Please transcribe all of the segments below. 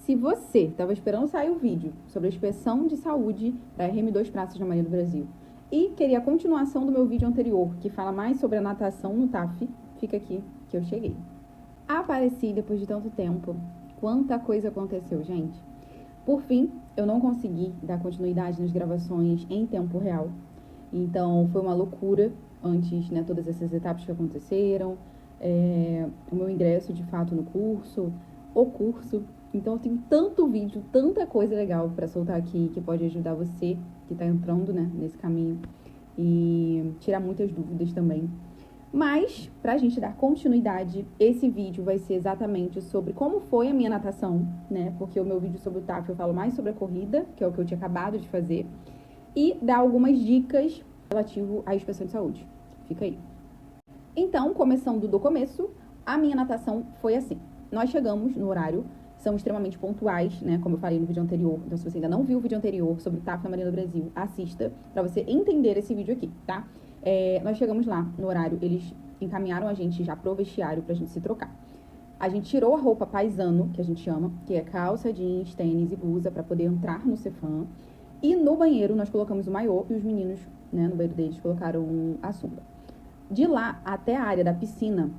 Se você estava esperando sair o vídeo sobre a inspeção de saúde da RM2 Praças da Marinha do Brasil e queria a continuação do meu vídeo anterior, que fala mais sobre a natação no TAF, fica aqui que eu cheguei. Apareci depois de tanto tempo. Quanta coisa aconteceu, gente. Por fim, eu não consegui dar continuidade nas gravações em tempo real. Então, foi uma loucura antes, né, todas essas etapas que aconteceram, o meu ingresso, de fato, no curso, o curso. Então, eu tenho tanto vídeo, tanta coisa legal para soltar aqui que pode ajudar você que tá entrando, né, nesse caminho e tirar muitas dúvidas também. Mas, pra gente dar continuidade, esse vídeo vai ser exatamente sobre como foi a minha natação, né? Porque o meu vídeo sobre o TAF eu falo mais sobre a corrida, que é o que eu tinha acabado de fazer, e dar algumas dicas relativo à inspeção de saúde. Fica aí. Então, começando do começo, a minha natação foi assim. Nós chegamos no horário, são extremamente pontuais, né? Como eu falei no vídeo anterior. Então, se você ainda não viu o vídeo anterior sobre o TAF na Marinha do Brasil, assista pra você entender esse vídeo aqui, tá? Nós chegamos lá no horário, eles encaminharam a gente já pro vestiário pra gente se trocar. A gente tirou a roupa paisano, que a gente chama, que é calça, jeans, tênis e blusa, pra poder entrar no Cefam. E no banheiro nós colocamos o maiô e os meninos, né, no banheiro deles, colocaram a sunga. De lá até a área da piscina,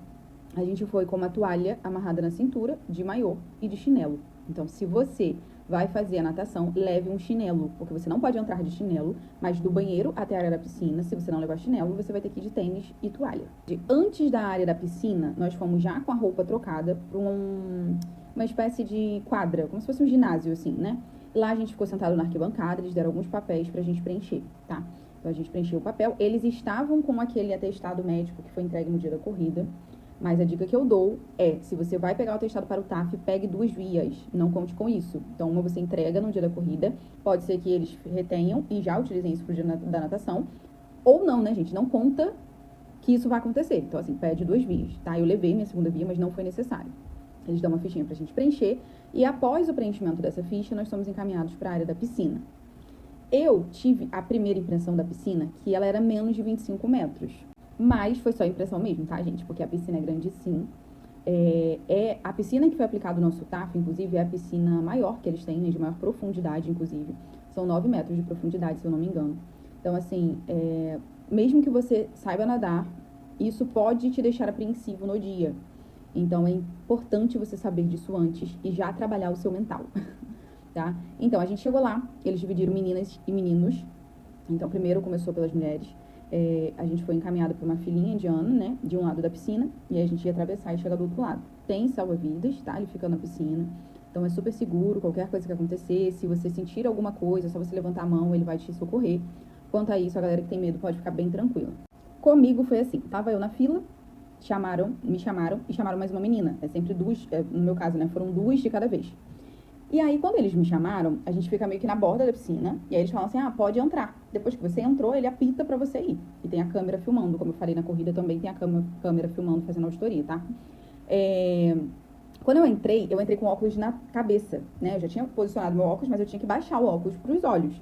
a gente foi com uma toalha amarrada na cintura, de maiô e de chinelo. Então, se você vai fazer a natação, leve um chinelo, porque você não pode entrar de chinelo, mas do banheiro até a área da piscina, se você não levar chinelo, você vai ter que ir de tênis e toalha. Antes da área da piscina, nós fomos já com a roupa trocada para uma espécie de quadra, como se fosse um ginásio, assim, né? Lá a gente ficou sentado na arquibancada, eles deram alguns papéis pra gente preencher, tá? Então a gente preencheu o papel, eles estavam com aquele atestado médico que foi entregue no dia da corrida. Mas a dica que eu dou é, se você vai pegar o atestado para o TAF, pegue 2 vias, não conte com isso. Então, uma você entrega no dia da corrida, pode ser que eles retenham e já utilizem isso pro dia da natação, ou não, né, gente? Não conta que isso vai acontecer. Então, assim, pede 2 vias, tá? Eu levei minha segunda via, mas não foi necessário. Eles dão uma fichinha pra gente preencher, e após o preenchimento dessa ficha, nós somos encaminhados para a área da piscina. Eu tive a primeira impressão da piscina, que ela era menos de 25 metros. Mas foi só impressão mesmo, tá, gente? Porque a piscina é grande, sim. A piscina que foi aplicada no nosso TAF, inclusive, é a piscina maior que eles têm, né, de maior profundidade, inclusive. São 9 metros de profundidade, se eu não me engano. Então, assim, mesmo que você saiba nadar, isso pode te deixar apreensivo no dia. Então, é importante você saber disso antes e já trabalhar o seu mental, tá? Então, a gente chegou lá, eles dividiram meninas e meninos. Então, primeiro começou pelas mulheres. A gente foi encaminhado para uma filinha de ano, né, de um lado da piscina, e a gente ia atravessar e chegar do outro lado. Tem salva-vidas, tá? Ele fica na piscina, então é super seguro, qualquer coisa que acontecer, se você sentir alguma coisa, é só você levantar a mão, ele vai te socorrer. Quanto a isso, a galera que tem medo pode ficar bem tranquila. Comigo foi assim, tava eu na fila, me chamaram e chamaram mais uma menina. É sempre 2, no meu caso, né, foram 2 de cada vez. E aí, quando eles me chamaram, a gente fica meio que na borda da piscina, e aí eles falam assim, pode entrar. Depois que você entrou, ele apita pra você ir. E tem a câmera filmando, como eu falei na corrida também tem a câmera filmando, fazendo auditoria, tá? Quando eu entrei com óculos na cabeça, né? Eu já tinha posicionado meu óculos, mas eu tinha que baixar o óculos pros olhos.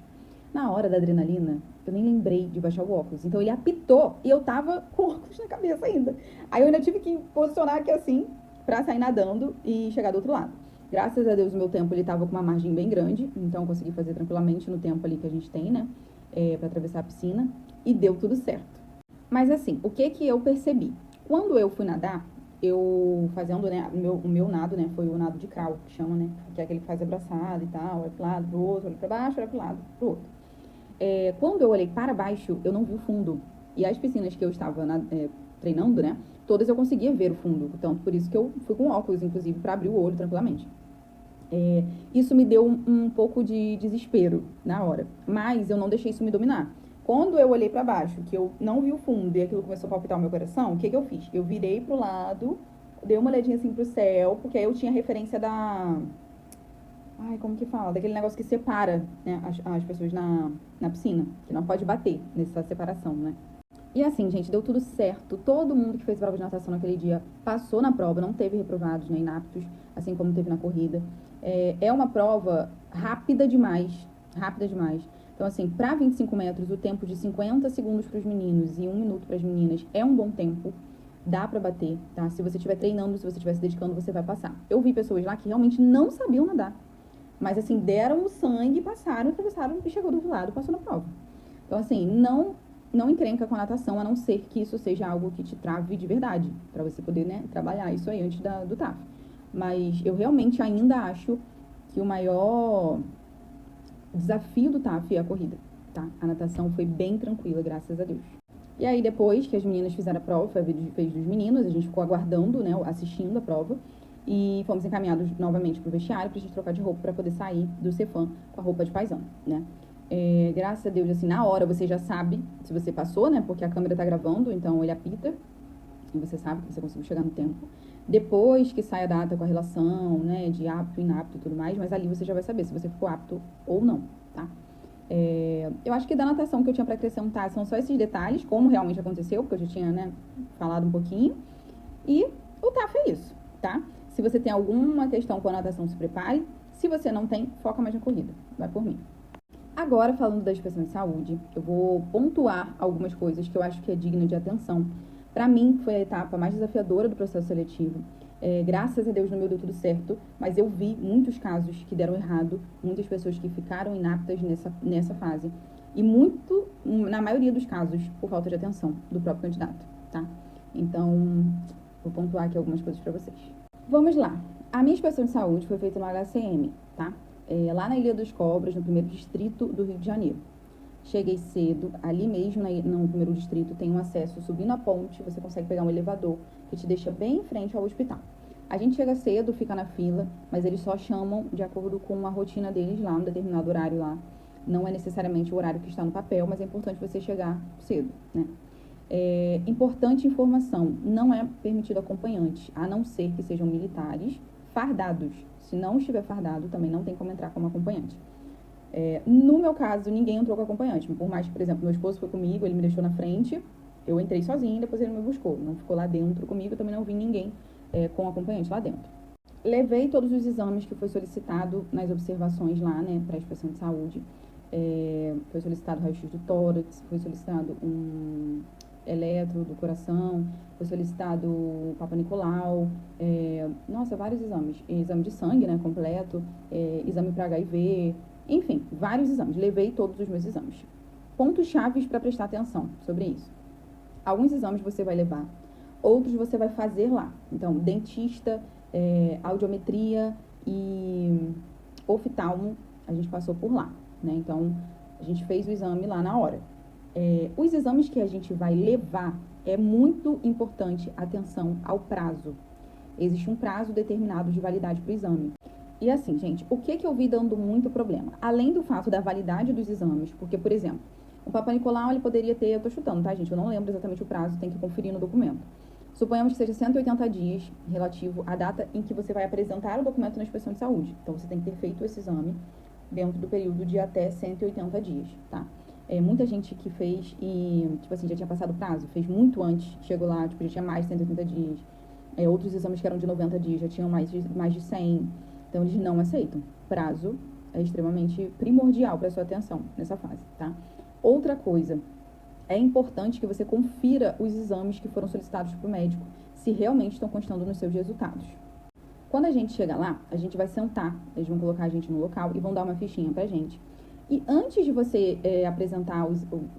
Na hora da adrenalina, eu nem lembrei de baixar o óculos. Então ele apitou e eu tava com o óculos na cabeça ainda. Aí eu ainda tive que posicionar aqui assim, pra sair nadando e chegar do outro lado. Graças a Deus, o meu tempo, ele tava com uma margem bem grande, então eu consegui fazer tranquilamente no tempo ali que a gente tem, né, pra atravessar a piscina, e deu tudo certo. Mas assim, o que eu percebi? Quando eu fui nadar, eu fazendo, né, o meu nado, né, foi o nado de crawl, que chama, né, que é aquele que faz abraçado e tal, olha pro lado, pro outro, olha pra baixo, olha pro lado, pro outro. Quando eu olhei para baixo, eu não vi o fundo. E as piscinas que eu estava treinando, né, todas eu conseguia ver o fundo. Então, por isso que eu fui com óculos, inclusive, para abrir o olho tranquilamente. Isso me deu um pouco de desespero na hora, mas eu não deixei isso me dominar. Quando eu olhei pra baixo, que eu não vi o fundo e aquilo começou a palpitar o meu coração, o que eu fiz? Eu virei pro lado, dei uma olhadinha assim pro céu, porque aí eu tinha referência da... Ai, como que fala? Daquele negócio que separa, né, as pessoas na piscina, que não pode bater nessa separação, né? E assim, gente, deu tudo certo. Todo mundo que fez prova de natação naquele dia passou na prova, não teve reprovados nem inaptos, assim como teve na corrida. É uma prova rápida demais, rápida demais. Então, assim, para 25 metros, o tempo de 50 segundos para os meninos e 1 minuto para as meninas é um bom tempo. Dá pra bater, tá? Se você estiver treinando, se você estiver se dedicando, você vai passar. Eu vi pessoas lá que realmente não sabiam nadar. Mas, assim, deram o sangue, passaram, atravessaram e chegou do outro lado, passou na prova. Então, assim, não encrenca com a natação, a não ser que isso seja algo que te trave de verdade, para você poder, né, trabalhar isso aí antes do TAF. Mas eu realmente ainda acho que o maior desafio do TAF é a corrida, tá? A natação foi bem tranquila, graças a Deus. E aí, depois que as meninas fizeram a prova, foi a vez dos meninos, a gente ficou aguardando, né, assistindo a prova, e fomos encaminhados novamente pro vestiário pra gente trocar de roupa pra poder sair do Cefam com a roupa de paisão, né? Graças a Deus, assim, na hora você já sabe se você passou, né, porque a câmera tá gravando, então ele apita, e você sabe que você conseguiu chegar no tempo. Depois que sai a data com a relação, né, de apto, inapto e tudo mais, mas ali você já vai saber se você ficou apto ou não, tá? Eu acho que da natação que eu tinha para acrescentar são só esses detalhes, como realmente aconteceu, porque eu já tinha, né, falado um pouquinho. E o TAF é isso, tá? Se você tem alguma questão com a natação, se prepare. Se você não tem, foca mais na corrida. Vai por mim. Agora, falando da inspeção de saúde, eu vou pontuar algumas coisas que eu acho que é digna de atenção. Para mim, foi a etapa mais desafiadora do processo seletivo. Graças a Deus no meu deu tudo certo, mas eu vi muitos casos que deram errado, muitas pessoas que ficaram inaptas nessa fase. E na maioria dos casos, por falta de atenção do próprio candidato, tá? Então, vou pontuar aqui algumas coisas para vocês. Vamos lá. A minha inspeção de saúde foi feita no HCM, tá? Lá na Ilha dos Cobras, no primeiro distrito do Rio de Janeiro. Cheguei cedo, ali mesmo no primeiro distrito tem um acesso subindo a ponte, você consegue pegar um elevador que te deixa bem em frente ao hospital. A gente chega cedo, fica na fila, mas eles só chamam de acordo com a rotina deles lá, um determinado horário lá. Não é necessariamente o horário que está no papel, mas é importante você chegar cedo, né? Importante informação, não é permitido acompanhante, a não ser que sejam militares fardados. Se não estiver fardado, também não tem como entrar como acompanhante. No meu caso, ninguém entrou com acompanhante. Por mais que, por exemplo, meu esposo foi comigo, ele me deixou na frente, eu entrei sozinha, depois ele me buscou. Não ficou lá dentro comigo, também não vi ninguém com acompanhante lá dentro. Levei todos os exames que foi solicitado nas observações lá, né, para a inspeção de saúde. Foi solicitado raio-x do tórax, foi solicitado um eletro do coração, foi solicitado o Papa Nicolau, vários exames. Exame de sangue, né, completo, exame para HIV, enfim, vários exames. Levei todos os meus exames. Pontos chaves para prestar atenção sobre isso. Alguns exames você vai levar, outros você vai fazer lá. Então, dentista, audiometria e oftalmo, a gente passou por lá, né? Então, a gente fez o exame lá na hora. Os exames que a gente vai levar, é muito importante atenção ao prazo. Existe um prazo determinado de validade para o exame. E assim, gente, o que eu vi dando muito problema? Além do fato da validade dos exames, porque, por exemplo, o Papa Nicolau, ele poderia ter, eu tô chutando, tá, gente? Eu não lembro exatamente o prazo, tem que conferir no documento. Suponhamos que seja 180 dias relativo à data em que você vai apresentar o documento na inspeção de saúde. Então, você tem que ter feito esse exame dentro do período de até 180 dias, tá? Muita gente que fez e, tipo assim, já tinha passado o prazo, fez muito antes, chegou lá, tipo, já tinha mais de 180 dias. Outros exames que eram de 90 dias já tinham mais de 100. Então, eles não aceitam. Prazo é extremamente primordial para sua atenção nessa fase, tá? Outra coisa, é importante que você confira os exames que foram solicitados para o médico, se realmente estão constando nos seus resultados. Quando a gente chega lá, a gente vai sentar, eles vão colocar a gente no local e vão dar uma fichinha pra gente. E antes de você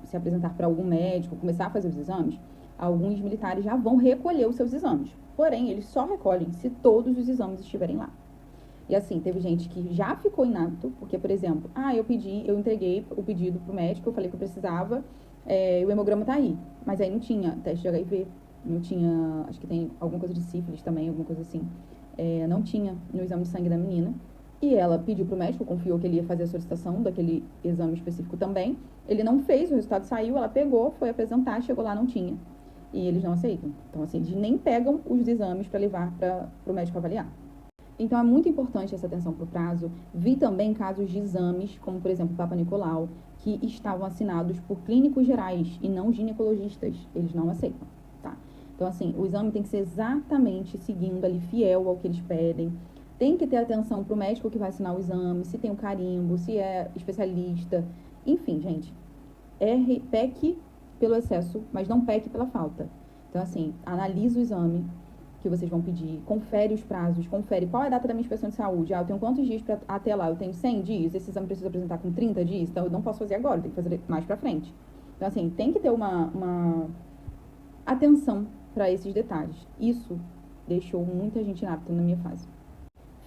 se apresentar para algum médico, começar a fazer os exames, alguns militares já vão recolher os seus exames. Porém, eles só recolhem se todos os exames estiverem lá. E assim, teve gente que já ficou inapto, porque, por exemplo, eu entreguei o pedido pro médico, eu falei que eu precisava, o hemograma tá aí. Mas aí não tinha teste de HIV, não tinha, acho que tem alguma coisa de sífilis também, alguma coisa assim. Não tinha no exame de sangue da menina. E ela pediu pro médico, confiou que ele ia fazer a solicitação daquele exame específico também. Ele não fez, o resultado saiu, ela pegou, foi apresentar, chegou lá, não tinha. E eles não aceitam. Então, assim, eles nem pegam os exames para levar pro médico avaliar. Então, é muito importante essa atenção pro prazo. Vi também casos de exames, como, por exemplo, o Papa Nicolau, que estavam assinados por clínicos gerais e não ginecologistas. Eles não aceitam, tá? Então, assim, o exame tem que ser exatamente seguindo ali, fiel ao que eles pedem. Tem que ter atenção pro médico que vai assinar o exame, se tem o carimbo, se é especialista. Enfim, gente, peque pelo excesso, mas não peque pela falta. Então, assim, analisa o exame que vocês vão pedir, confere os prazos, confere qual é a data da minha inspeção de saúde. Eu tenho quantos dias até lá? Eu tenho 100 dias, esse exame precisa apresentar com 30 dias, então eu não posso fazer agora, eu tenho que fazer mais pra frente. Então, assim, tem que ter uma atenção para esses detalhes. Isso deixou muita gente inapta na minha fase.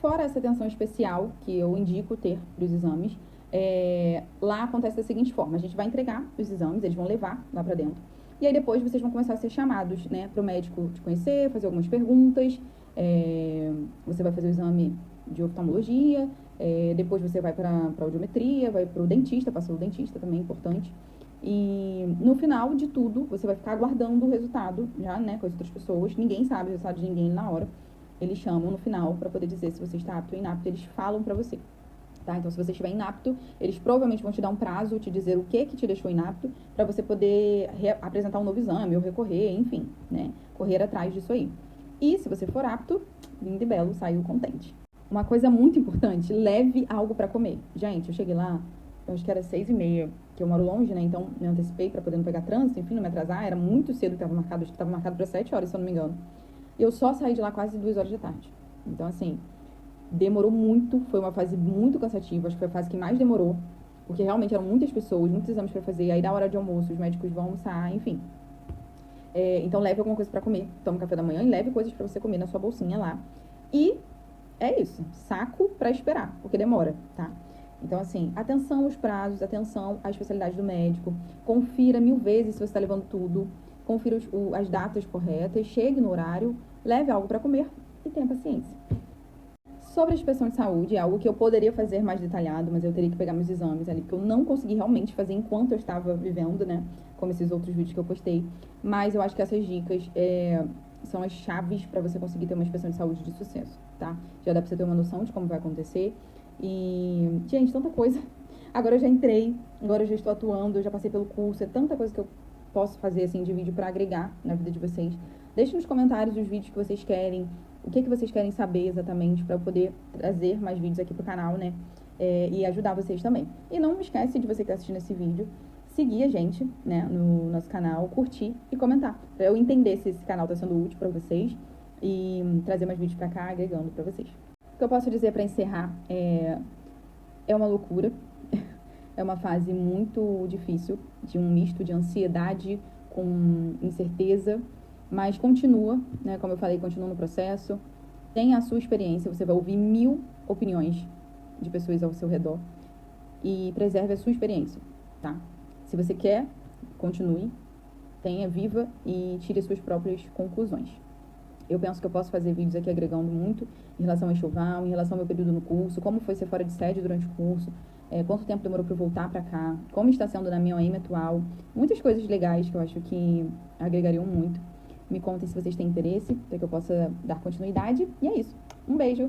Fora essa atenção especial que eu indico ter para os exames, lá acontece da seguinte forma: a gente vai entregar os exames, eles vão levar lá para dentro. E aí depois vocês vão começar a ser chamados, né, para o médico te conhecer, fazer algumas perguntas. Você vai fazer o exame de oftalmologia, depois você vai para audiometria, vai para o dentista, passa pelo dentista também, é importante. E no final de tudo, você vai ficar aguardando o resultado já, né, com as outras pessoas. Ninguém sabe o resultado de ninguém na hora. Eles chamam no final para poder dizer se você está apto ou inapto, eles falam para você. Tá? Então, se você estiver inapto, eles provavelmente vão te dar um prazo, te dizer o que te deixou inapto, para você poder apresentar um novo exame ou recorrer, enfim, né? Correr atrás disso aí. E se você for apto, lindo e belo, saiu contente. Uma coisa muito importante, leve algo para comer. Gente, eu cheguei lá, eu acho que era 6h30, que eu moro longe, né? Então, me antecipei para poder não pegar trânsito, enfim, não me atrasar. Era muito cedo que estava marcado, acho que estava marcado para 7 horas, se eu não me engano. E eu só saí de lá quase 2 horas da tarde. Então, assim, demorou muito, foi uma fase muito cansativa, acho que foi a fase que mais demorou, porque realmente eram muitas pessoas, muitos exames para fazer, aí da hora de almoço, os médicos vão almoçar, enfim. Então leve alguma coisa para comer, tome café da manhã e leve coisas para você comer na sua bolsinha lá. E é isso, saco para esperar, porque demora, tá? Então, assim, atenção aos prazos, atenção à especialidade do médico, confira 1000 vezes se você está levando tudo, confira as datas corretas, chegue no horário, leve algo para comer e tenha paciência. Sobre a inspeção de saúde, é algo que eu poderia fazer mais detalhado, mas eu teria que pegar meus exames ali, porque eu não consegui realmente fazer enquanto eu estava vivendo, né? Como esses outros vídeos que eu postei. Mas eu acho que essas dicas são as chaves para você conseguir ter uma inspeção de saúde de sucesso, tá? Já dá pra você ter uma noção de como vai acontecer. E, gente, tanta coisa. Agora eu já entrei, agora eu já estou atuando, eu já passei pelo curso, é tanta coisa que eu posso fazer, assim, de vídeo para agregar na vida de vocês. Deixe nos comentários os vídeos que vocês querem, o que vocês querem saber exatamente, para eu poder trazer mais vídeos aqui pro canal, né? E ajudar vocês também. E não esquece de você que está assistindo esse vídeo, seguir a gente, né, no nosso canal, curtir e comentar, para eu entender se esse canal está sendo útil para vocês e trazer mais vídeos para cá, agregando para vocês. O que eu posso dizer para encerrar é uma loucura, é uma fase muito difícil, de um misto de ansiedade com incerteza, mas continua, né? Como eu falei, continua no processo. Tenha a sua experiência, você vai ouvir 1000 opiniões de pessoas ao seu redor e preserve a sua experiência, tá? Se você quer, continue, tenha, viva e tire as suas próprias conclusões. Eu penso que eu posso fazer vídeos aqui agregando muito em relação ao enxoval, em relação ao meu período no curso, como foi ser fora de sede durante o curso, quanto tempo demorou para eu voltar para cá, como está sendo na minha OEM atual, muitas coisas legais que eu acho que agregariam muito. Me contem se vocês têm interesse, para que eu possa dar continuidade. E é isso. Um beijo!